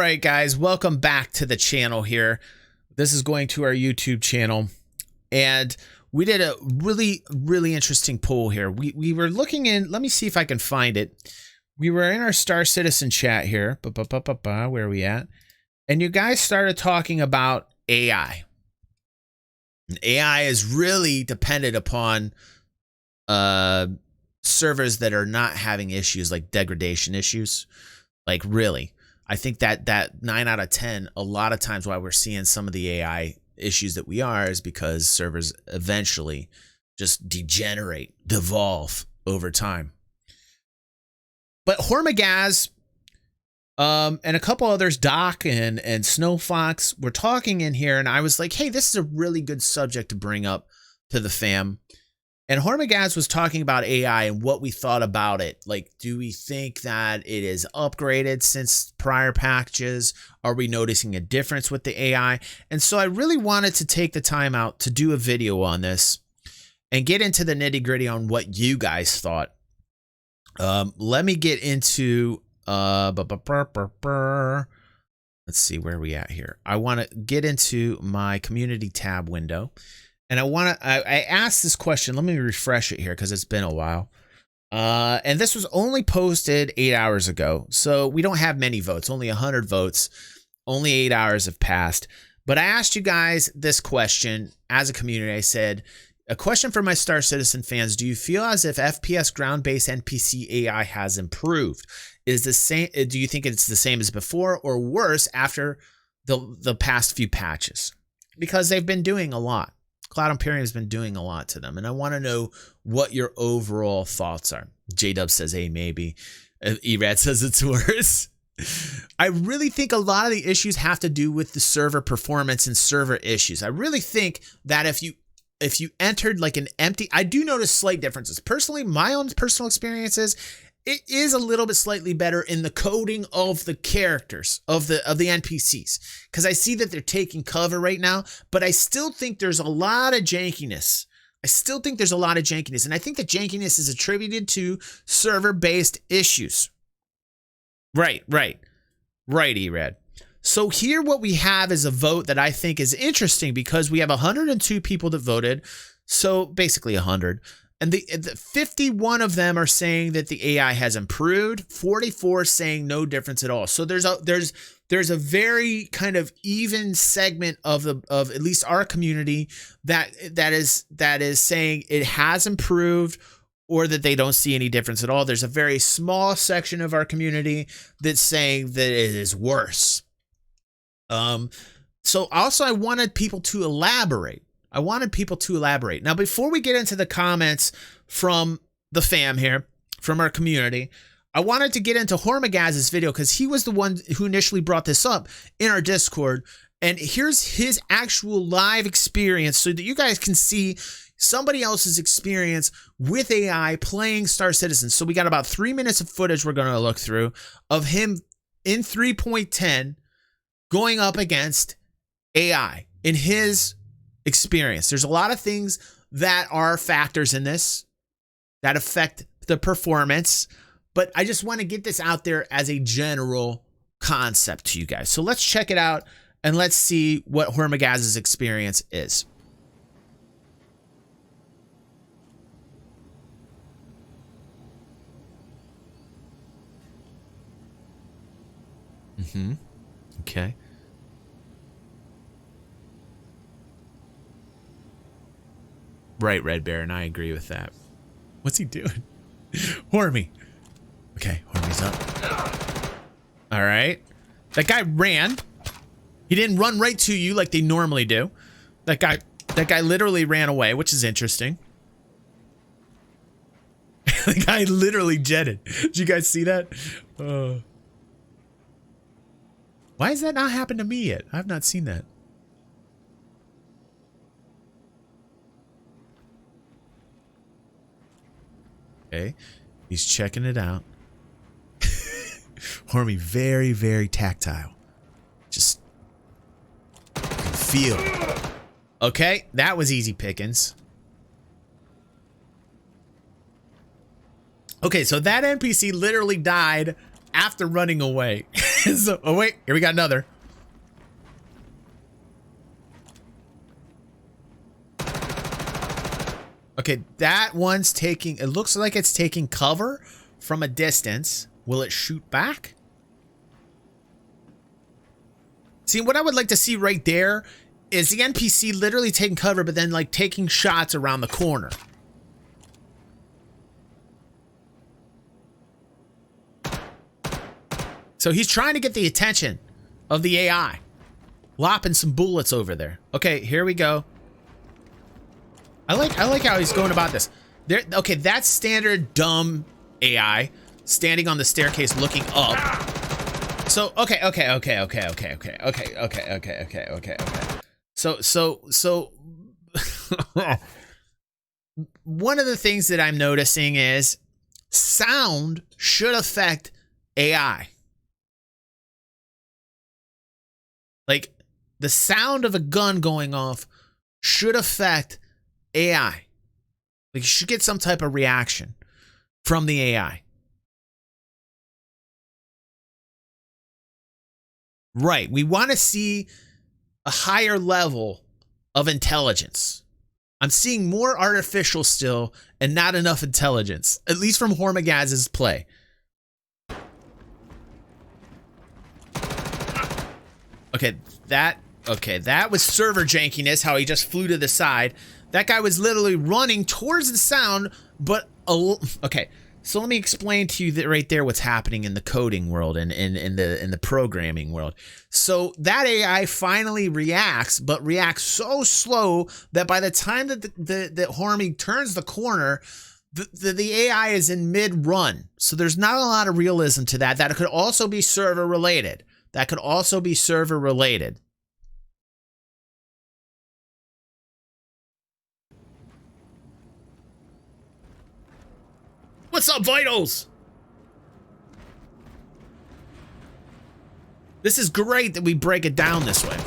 right, guys, welcome back to the channel here. This is going to our YouTube channel, and we did a really interesting poll here. We were looking in, let me see if I can find it. We were in our Star Citizen chat here. Where are we at? And you guys started talking about AI. And AI is really dependent upon servers that are not having issues like degradation issues. Like, really. I think that 9 out of 10, a lot of times why we're seeing some of the AI issues that we are is because servers eventually just degenerate, devolve over time. But Hormegaz and a couple others, Doc and Snowfox, were talking in here, and I was like, hey, this is a really good subject to bring up to the fam. And Hormigaz was talking about AI and what we thought about it. Like, do we think that it is upgraded since prior packages? Are we noticing a difference with the AI? And so I really wanted to take the time out to do a video on this and get into the nitty gritty on what you guys thought. Let me get into, let's see where we at here. I want to get into my community tab window. And I asked this question. Let me refresh it here because it's been a while. And this was only posted 8 hours ago. So we don't have many votes, only 100 votes. Only 8 hours have passed. But I asked you guys this question as a community. I said, a question for my Star Citizen fans. Do you feel as if FPS ground-based NPC AI has improved? Is the same? Do you think it's the same as before or worse after the past few patches? Because they've been doing a lot. Cloud Imperium has been doing a lot to them, and I want to know what your overall thoughts are. J-Dub says, hey, maybe. E-Rad says it's worse. I really think a lot of the issues have to do with the server performance and server issues. I really think that if you entered like an empty, I do notice slight differences. Personally, my own personal experiences, it is a little bit slightly better in the coding of the characters, of the NPCs, because I see that they're taking cover right now, but I still think there's a lot of jankiness. And I think the jankiness is attributed to server-based issues. Right, E-Rad. So here what we have is a vote that I think is interesting because we have 102 people that voted, so basically 100. And the 51 of them are saying that the AI has improved, 44 saying no difference at all. So there's a very kind of even segment of at least our community that is saying it has improved or that they don't see any difference at all. There's a very small section of our community that's saying that it is worse. So also I wanted people to elaborate. Now, before we get into the comments from the fam here, from our community, I wanted to get into Hormegaz's video because he was the one who initially brought this up in our Discord. And here's his actual live experience so that you guys can see somebody else's experience with AI playing Star Citizen. So we got about 3 minutes of footage we're going to look through of him in 3.10 going up against AI in his experience. There's a lot of things that are factors in this that affect the performance, but I just want to get this out there as a general concept to you guys. So let's check it out and let's see what Hormegaz's experience is. Okay. Right, Red Baron, I agree with that. What's he doing? Hormy. Okay, Hormy's up. All right. That guy ran. He didn't run right to you like they normally do. That guy literally ran away, which is interesting. The guy literally jetted. Did you guys see that? Why has that not happened to me yet? I've not seen that. Okay, he's checking it out. Hormy, very, very tactile. Just you can feel it. Okay, that was easy pickings. Okay, so that NPC literally died after running away. So, oh wait, here we got another. Okay, that one's taking, it looks like it's taking cover from a distance. Will it shoot back? See, what I would like to see right there is the NPC literally taking cover, but then like taking shots around the corner. So he's trying to get the attention of the AI. Lopping some bullets over there. Okay, here we go. I like how he's going about this. There, okay, that's standard dumb AI standing on the staircase looking up. So okay. So one of the things that I'm noticing is sound should affect AI. Like the sound of a gun going off should affect AI. Like you should get some type of reaction from the AI. Right. We want to see a higher level of intelligence. I'm seeing more artificial still and not enough intelligence, at least from Hormegaz's play. Okay, that was server jankiness, how he just flew to the side. That guy was literally running towards the sound, but okay. So let me explain to you that right there what's happening in the coding world and in the programming world. So that AI finally reacts, but reacts so slow that by the time that that Hormy turns the corner, the AI is in mid-run. So there's not a lot of realism to that. That could also be server related. What's up, Vitals? This is great that we break it down this way.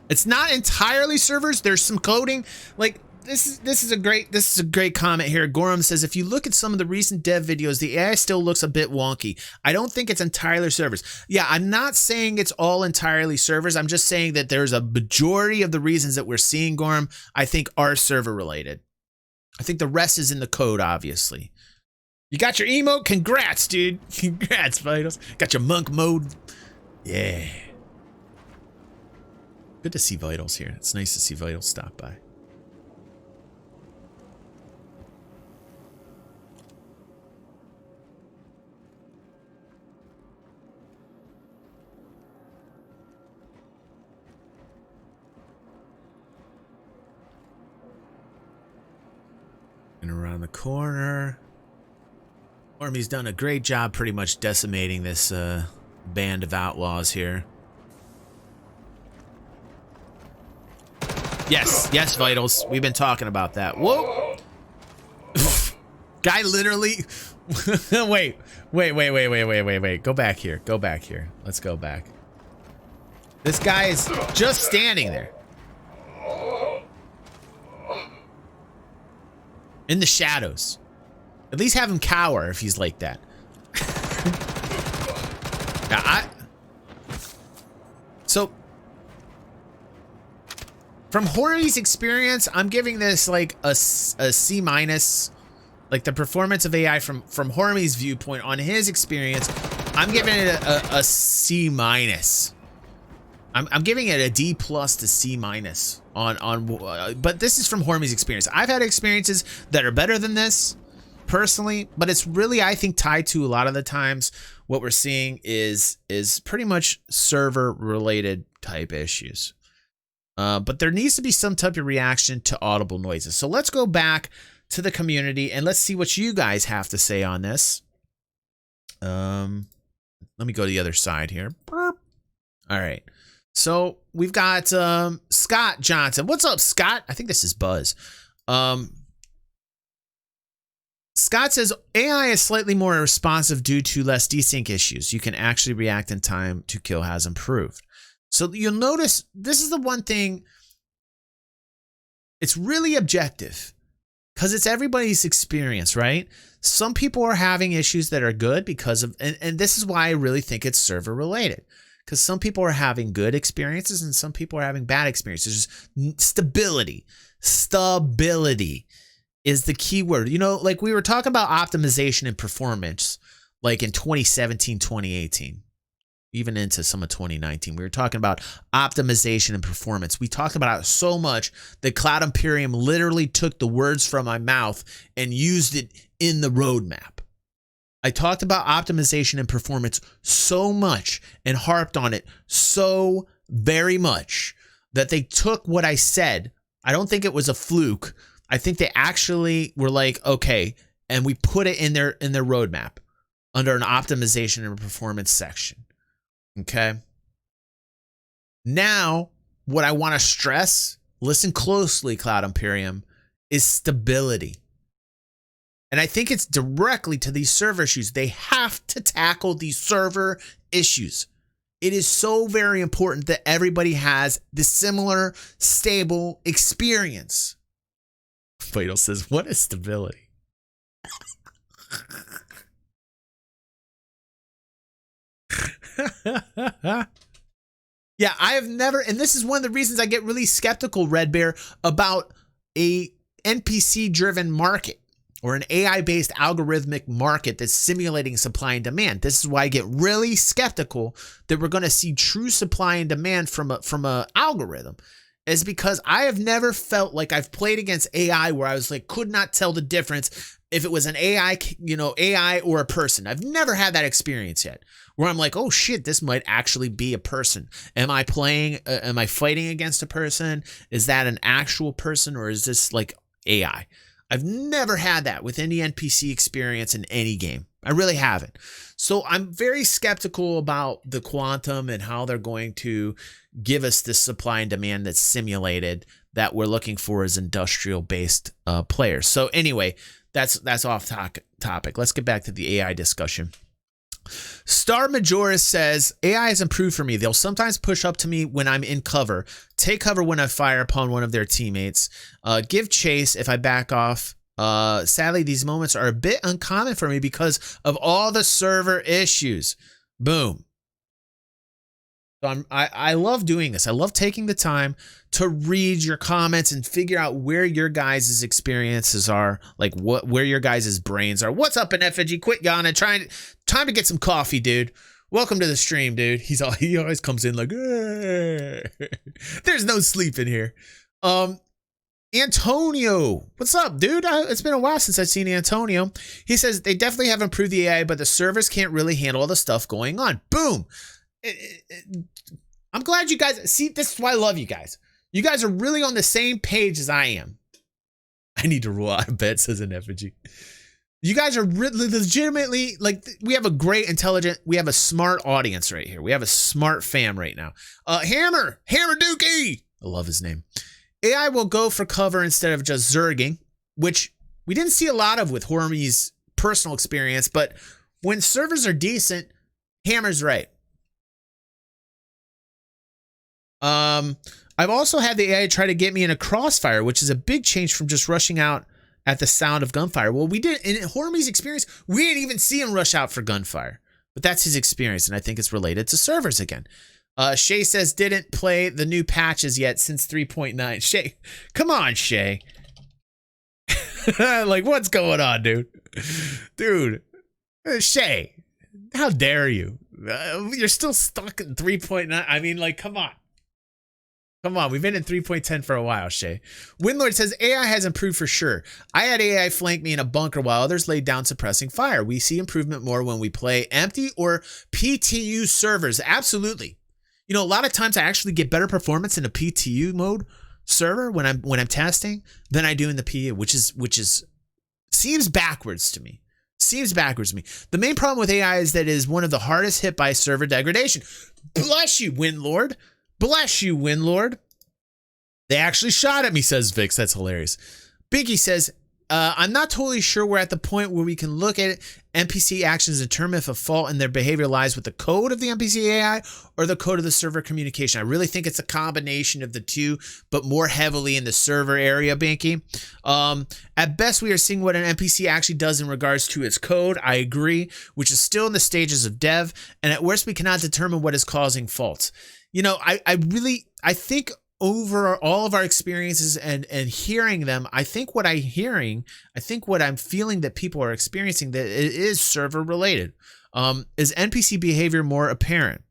It's not entirely servers. There's some coding. Like this is a great comment here. Gorham says if you look at some of the recent dev videos, the AI still looks a bit wonky. I don't think it's entirely servers. Yeah, I'm not saying it's all entirely servers. I'm just saying that there's a majority of the reasons that we're seeing Gorham, I think, are server related. I think the rest is in the code, obviously. You got your emote? Congrats, dude. Congrats, Vitals. Got your monk mode. Yeah. Good to see Vitals here. It's nice to see Vitals stop by. And around the corner. Army's done a great job pretty much decimating this band of outlaws here. Yes, Vitals. We've been talking about that. Whoa! Guy literally... Wait. Go back here. Let's go back. This guy is just standing there. In the shadows. At least have him cower if he's like that. So, from Horny's experience, I'm giving this like a C-. Like the performance of AI from Horny's viewpoint on his experience, I'm giving it a C-. I'm giving it a D+ to C- but this is from Hormy's experience. I've had experiences that are better than this personally, but it's really, I think, tied to a lot of the times what we're seeing is pretty much server related type issues. But there needs to be some type of reaction to audible noises. So let's go back to the community and let's see what you guys have to say on this. Let me go to the other side here. Burp. All right. So we've got Scott Johnson. What's up, Scott? I think this is Buzz. Scott says AI is slightly more responsive due to less desync issues. You can actually react in time to kill has improved. So you'll notice this is the one thing. It's really objective. because it's everybody's experience, right? Some people are having issues that are good because of, and this is why I really think it's server related, because some people are having good experiences and some people are having bad experiences. Stability is the key word. You know, like we were talking about optimization and performance, like in 2017, 2018. Even into some of 2019, we were talking about optimization and performance. We talked about it so much that Cloud Imperium literally took the words from my mouth and used it in the roadmap. I talked about optimization and performance so much and harped on it so very much that they took what I said. I don't think it was a fluke. I think they actually were like, okay, and we put it in their roadmap under an optimization and performance section. Okay. Now, what I want to stress, listen closely, Cloud Imperium, is stability. And I think it's directly to these server issues. They have to tackle these server issues. It is so very important that everybody has the similar, stable experience. Fatal says, what is stability? Yeah, I have never, and this is one of the reasons I get really skeptical, Red Bear, about a NPC-driven market or an AI-based algorithmic market that's simulating supply and demand. This is why I get really skeptical that we're going to see true supply and demand from a algorithm. Is because I have never felt like I've played against AI where I was like, could not tell the difference if it was an AI or a person. I've never had that experience yet where I'm like, oh shit, this might actually be a person. Am I fighting against a person? Is that an actual person or is this like AI? I've never had that with any NPC experience in any game. I really haven't. So I'm very skeptical about the quantum and how they're going to give us this supply and demand that's simulated that we're looking for as industrial-based players. So anyway, that's off topic. Let's get back to the AI discussion. Star Majoris says, AI has improved for me. They'll sometimes push up to me when I'm in cover, take cover when I fire upon one of their teammates, give chase if I back off. Sadly, these moments are a bit uncommon for me because of all the server issues. Boom. So I love doing this. I love taking the time to read your comments and figure out where your guys' experiences are, like where your guys' brains are. What's up in effigy? Quit yawning. Time to get some coffee, dude. Welcome to the stream, dude. He always comes in like, there's no sleep in here. Antonio, what's up, dude? It's been a while since I've seen Antonio. He says they definitely have improved the AI, but the servers can't really handle all the stuff going on. Boom. I'm glad you guys see. This is why I love you guys. You guys are really on the same page as I am. I need to roll out of bed, says an effigy. You guys are legitimately like, we have a great, intelligent, we have a smart audience right here. We have a smart fam right now. Hammer Dookie. I love his name. AI will go for cover instead of just zerging, which we didn't see a lot of with Hormy's personal experience, but when servers are decent, Hammer's right. I've also had the AI try to get me in a crossfire, which is a big change from just rushing out at the sound of gunfire. Well, we did in Hormy's experience, we didn't even see him rush out for gunfire, but that's his experience. And I think it's related to servers again. Shay says, didn't play the new patches yet since 3.9. Shay, come on, Shay. Like, what's going on, dude? Dude, Shay, how dare you? You're still stuck in 3.9. I mean, like, come on. Come on, we've been in 3.10 for a while, Shay. Windlord says, AI has improved for sure. I had AI flank me in a bunker while others laid down suppressing fire. We see improvement more when we play empty or PTU servers. Absolutely. You know, a lot of times I actually get better performance in a PTU mode server when I'm testing than I do in the PU, which is seems backwards to me. The main problem with AI is that it is one of the hardest hit by server degradation. Bless you, Windlord. Bless you, Windlord. They actually shot at me, says Vix. That's hilarious. Binky says, I'm not totally sure we're at the point where we can look at NPC actions and determine if a fault in their behavior lies with the code of the NPC AI or the code of the server communication. I really think it's a combination of the two, but more heavily in the server area, Banky. At best, we are seeing what an NPC actually does in regards to its code. I agree, which is still in the stages of dev. And at worst, we cannot determine what is causing faults. I think over all of our experiences and hearing them, I think what I'm feeling that people are experiencing, that it is server related. Is NPC behavior more apparent?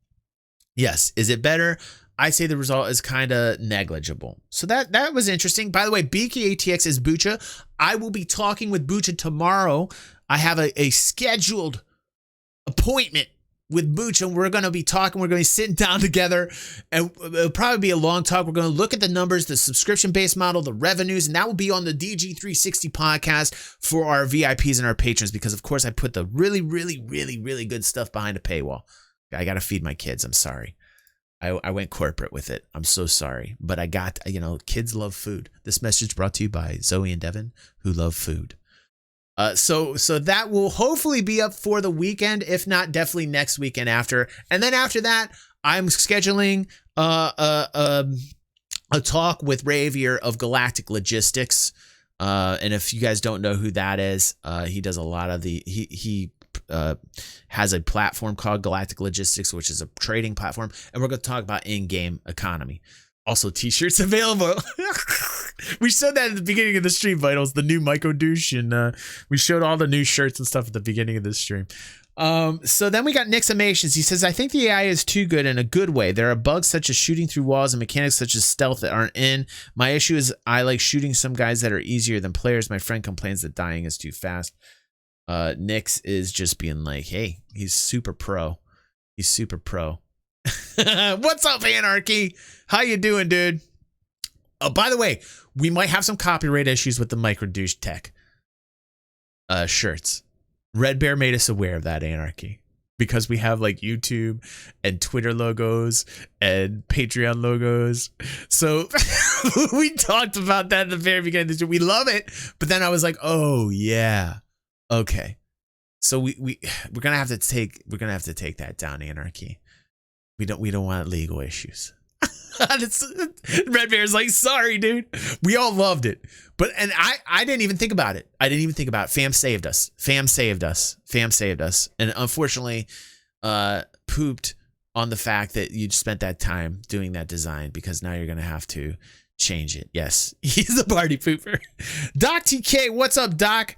Yes. Is it better? I say the result is kind of negligible. So that was interesting. By the way, BKATX is Bucha. I will be talking with Bucha tomorrow. I have a scheduled appointment with Booch, and we're going to be talking. We're going to be sitting down together, and it'll probably be a long talk. We're going to look at the numbers, the subscription-based model, the revenues, and that will be on the DG360 podcast for our VIPs and our patrons, because, of course, I put the really, really, really, really good stuff behind a paywall. I got to feed my kids. I'm sorry. I went corporate with it. I'm so sorry. But I got, kids love food. This message brought to you by Zoe and Devin, who love food. So that will hopefully be up for the weekend, if not definitely next weekend after. And then after that, I'm scheduling a talk with Ravier of Galactic Logistics. And if you guys don't know who that is, he does a lot of he has a platform called Galactic Logistics, which is a trading platform. And we're going to talk about in-game economy. Also, t-shirts available. We showed that at the beginning of the stream, Vitals, the new Micro Douche, and we showed all the new shirts and stuff at the beginning of the stream. So then we got Nixamations. He says, I think the AI is too good in a good way. There are bugs such as shooting through walls and mechanics such as stealth that aren't in. My issue is I like shooting some guys that are easier than players. My friend complains that dying is too fast. Nix is just being like, hey, he's super pro. He's super pro. What's up, Anarchy? How you doing, dude? Oh, by the way, we might have some copyright issues with the Micro Douche Tech shirts. Red Bear made us aware of that, Anarchy, because we have like YouTube and Twitter logos and Patreon logos. So we talked about that at the very beginning of the show. We love it, but then I was like, oh yeah, okay. So we're gonna have to take that down, Anarchy. We don't want legal issues. Red Bear's like, sorry, dude. We all loved it. And I didn't even think about it. Fam saved us. And unfortunately, pooped on the fact that you spent that time doing that design, because now you're going to have to change it. Yes, he's a party pooper. Doc TK, what's up, Doc?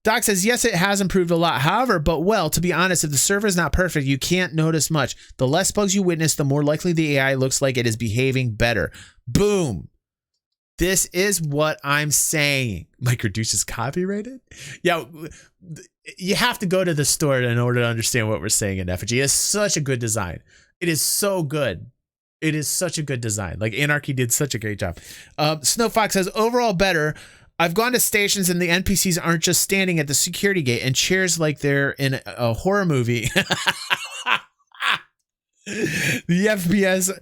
Doc says, yes, it has improved a lot. However, to be honest, if the server is not perfect, you can't notice much. The less bugs you witness, the more likely the AI looks like it is behaving better. Boom. This is what I'm saying. Microdouche is copyrighted? Yeah, you have to go to the store in order to understand what we're saying in Effigy. It's such a good design. It is so good. It is such a good design. Like, Anarchy did such a great job. Snowfox says, overall better. I've gone to stations and the NPCs aren't just standing at the security gate and chairs like they're in a horror movie. The FPS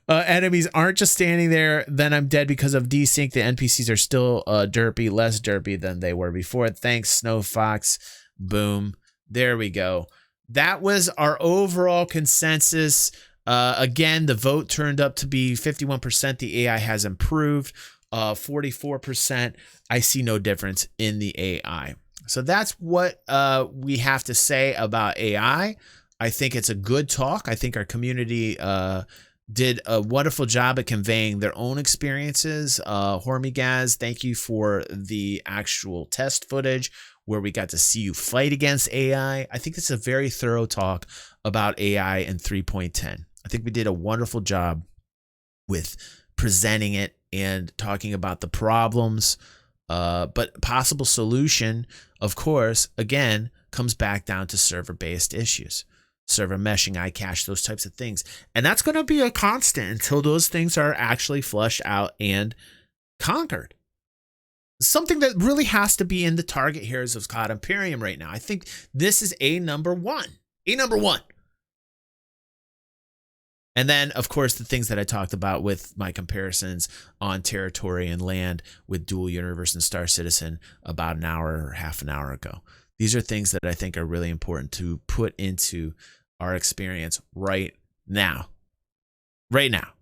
enemies aren't just standing there, then I'm dead because of desync. The NPCs are still derpy, less derpy than they were before. Thanks, Snow Fox. Boom. There we go. That was our overall consensus. Again, the vote turned up to be 51%. The AI has improved. 44%. I see no difference in the AI. So that's what we have to say about AI. I think it's a good talk. I think our community did a wonderful job at conveying their own experiences. Hormigaz, thank you for the actual test footage where we got to see you fight against AI. I think it's a very thorough talk about AI in 3.10. I think we did a wonderful job with presenting it and talking about the problems, but possible solution, of course, again, comes back down to server-based issues. Server meshing, iCache, those types of things. And that's going to be a constant until those things are actually flushed out and conquered. Something that really has to be in the target hairs of COD Imperium right now. I think this is a number one. And And then, of course, the things that I talked about with my comparisons on territory and land with Dual Universe and Star Citizen about an hour or half an hour ago. These are things that I think are really important to put into our experience right now. Right now.